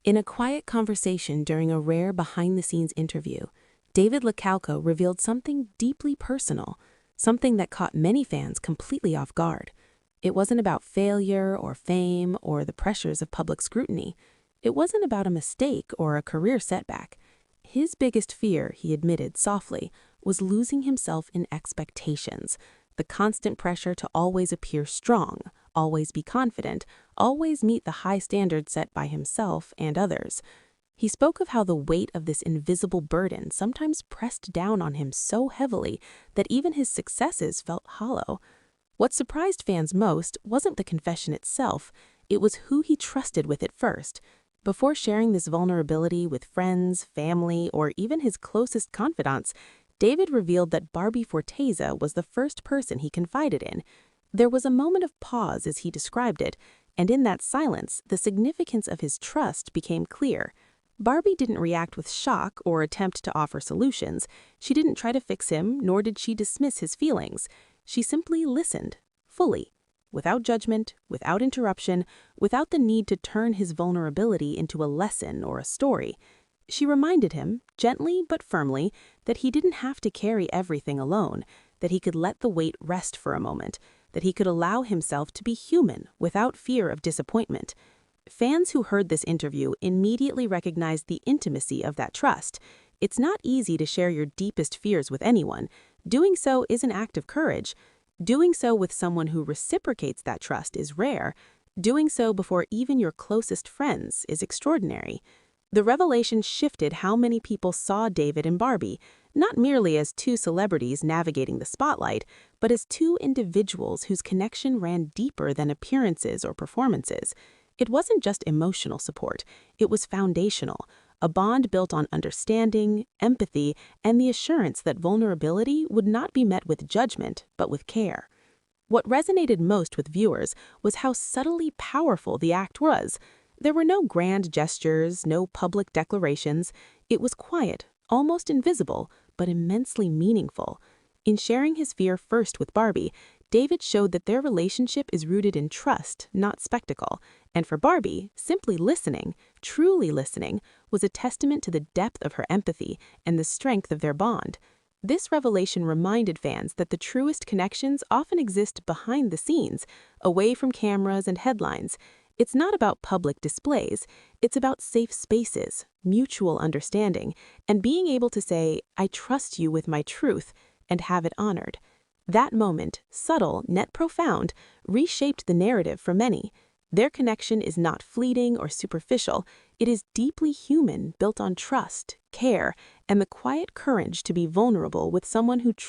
In a quiet conversation during a rare behind-the-scenes interview, David Licauco revealed something deeply personal, something that caught many fans completely off guard. It wasn't about failure or fame or the pressures of public scrutiny. It wasn't about a mistake or a career setback. His biggest fear, he admitted softly, was losing himself in expectations, the constant pressure to always appear strong, always be confident, always meet the high standards set by himself and others. He spoke of how the weight of this invisible burden sometimes pressed down on him so heavily that even his successes felt hollow. What surprised fans most wasn't the confession itself, it was who he trusted with it first. Before sharing this vulnerability with friends, family, or even his closest confidants, David revealed that Barbie Forteza was the first person he confided in. There was a moment of pause as he described it, and in that silence, the significance of his trust became clear. Barbie didn't react with shock or attempt to offer solutions. She didn't try to fix him, nor did she dismiss his feelings. She simply listened, fully, without judgment, without interruption, without the need to turn his vulnerability into a lesson or a story. She reminded him, gently but firmly, that he didn't have to carry everything alone, that he could let the weight rest for a moment, that he could allow himself to be human without fear of disappointment. Fans who heard this interview immediately recognized the intimacy of that trust. It's not easy to share your deepest fears with anyone. Doing so is an act of courage. Doing so with someone who reciprocates that trust is rare. Doing so before even your closest friends is extraordinary. The revelation shifted how many people saw David and Barbie, not merely as two celebrities navigating the spotlight, but as two individuals whose connection ran deeper than appearances or performances. It wasn't just emotional support, it was foundational, a bond built on understanding, empathy, and the assurance that vulnerability would not be met with judgment, but with care. What resonated most with viewers was how subtly powerful the act was. There were no grand gestures, no public declarations. It was quiet, almost invisible, but immensely meaningful. In sharing his fear first with Barbie, David showed that their relationship is rooted in trust, not spectacle. And for Barbie, simply listening, truly listening, was a testament to the depth of her empathy and the strength of their bond. This revelation reminded fans that the truest connections often exist behind the scenes, away from cameras and headlines. It's not about public displays, it's about safe spaces, mutual understanding, and being able to say, "I trust you with my truth," and have it honored. That moment, subtle, yet profound, reshaped the narrative for many. Their connection is not fleeting or superficial, it is deeply human, built on trust, care, and the quiet courage to be vulnerable with someone who truly